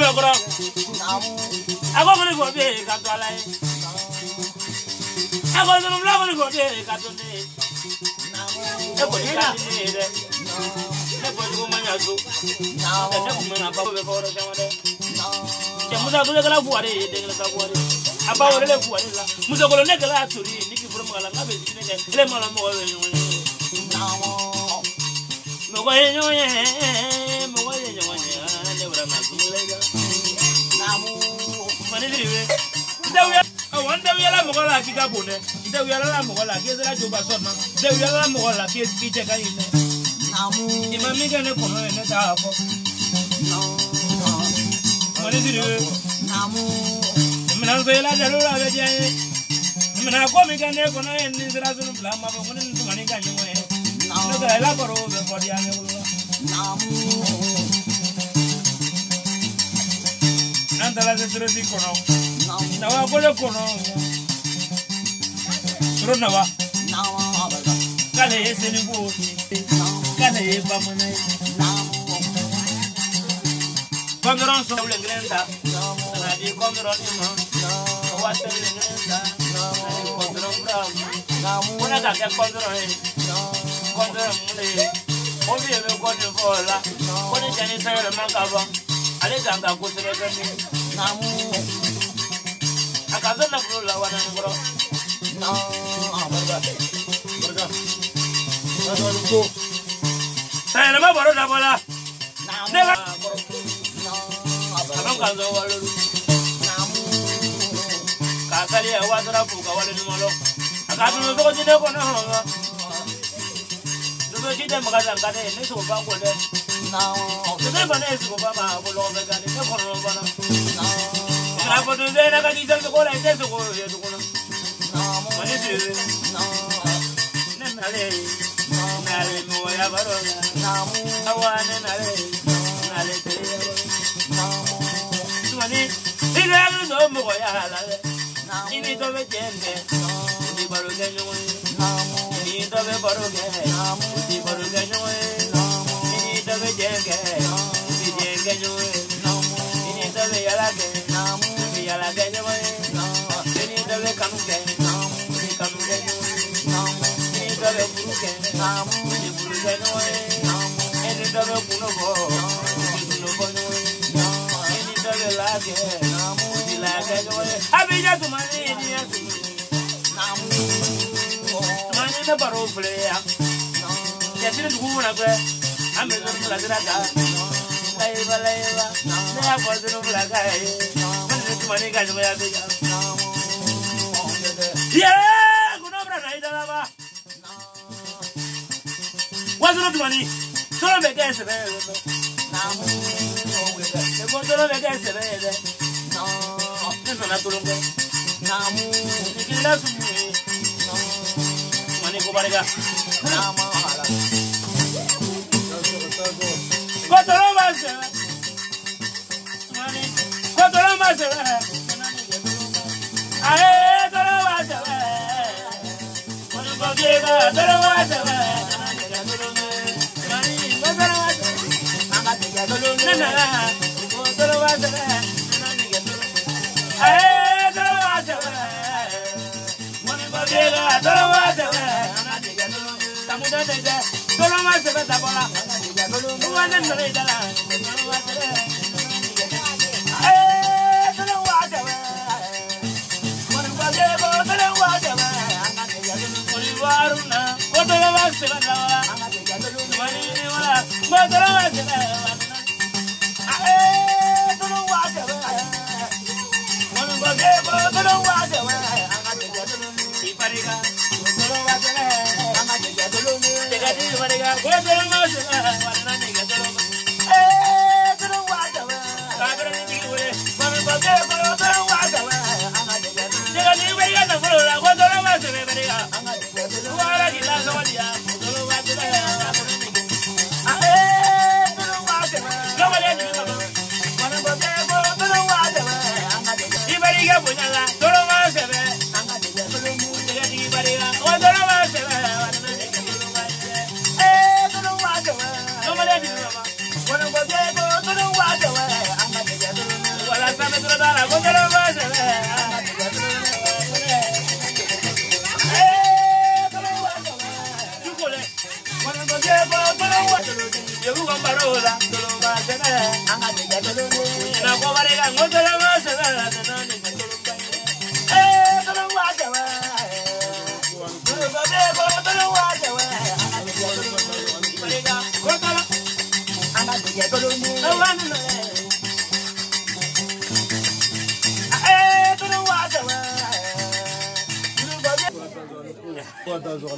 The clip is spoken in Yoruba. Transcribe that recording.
logro. Ago mo ni go be ka to ala e. Ago no mla mo ni go be ka to ne. E ko ni ka ni re. E ko ni mo nya zo. E ko mo na ba be ko ro jama de. Jamuza dole kala buare de kala buare. Aba wore le buare la. Muzo ko ne kala turi ni ki furo mala ngabe ni ne. Le mala mo we ni. Mo ko ye nyoye. Mo ko ye nyoye. Le wora na zule ga. Namu. Mani diriwe. Dawiya. Awan dawiya la mo ko la ki ga bone. Dawiya la mo ko la ki zela jo ba so na. Dawiya la mo ko la ki je ka yin. Namu. Imami ga ne ko ne ta afo. Mani diriwe. Namu. Mina so ila jaru la be je. Mina ko mi ga ne ko no en ni zela zulu bla ma ko ni mani ga ni mo e. No ga la baro be for dia ne ko. Namu. Anda la de tresi kono. Nawa bole kono. Ro nawa. Nawa ba. Kale ese ni bu. Kale e ba mo ne. Kondron so le grenda. Na di kondron ni mo. Wa te le grenda. Kondron bra. Una ka ke kondron e. Kondron le. O bi e ko ni bola. Ko ni jani sa le man ka ba. Ale ganga ko se le namu akaza na bula wana ngoro no barga ko sai na baro na bola ne ga no abang kazo walu namu ka kali wa dara pu ka walu molo akadu no ko jide ko no do jide magaza ngade ne so ba ko le no de ba ne so ba ma ko lo ga ne ko no ba na na ko de na ka di dal ko la de ko ye ko no mani de ne na le mo ya baro na mu awane na le te mani ila no mo ya la ini to be jende ni baro ge no ni to be baro ge ni baro ge no ni to be jenge ni jenge no ni to be ya la ge yala ge no ni to be kanu ge ni kanu ge no ni to be buru ge ni buru ge no ni to be kuno bo ni kuno bo no ni to be la ge ni la ge no abi ja tu mani ni ya tu mani na baro fle ya ya tinu ku na gbe ame zo la dira ga laiva ne ya ko zo la ga mani ga jo ya be ya kuno bra na ida ba wa zo tu mani solo me ga se be namu e ko solo me ga se be no na tu longo namu ni ki la su mani ko barega namu hala ko tolo ma se mani ko tolo ma se ae tolo ma se mani ko ge ga tolo ma se mani ko tolo ma se anga te ga tolo na ko tolo ma se ae tolo ma se mani ko ge ga tolo ma se anga te ga tolo tamuda te ga tolo ma se ta bola tolo ma se re dala tolo ma se ae tolo wa se mani ko ge ga tolo wa se anga te ga tolo waruna ko tolo ma se la anga te ga tolo mani wala ko tolo ma se ae tolo wa se mani ko ge ga tolo wa se anga te ga tolo ipariga tolo wa se anga te ga tolo te ga di ipariga ko tolo ma se wana ni ga tolo tolo wa se ka bra ni we mani ko ge ga tolo wa se anga te ga tolo te ga di we ga na ko tolo ma se ipariga anga te ga tolo wala di la so dia tolo wa se ae tolo wa se lo wale ni ko mani ko ge ga tolo wa se anga te ga ipariga bunyala tolo ma se anga te ga tolo mu te ga di ipariga ko tolo ma se wana ni ga tolo wa se tolo wa se lo wale ni ko mani ko ge ga tolo wa se anga te ga tolo What does all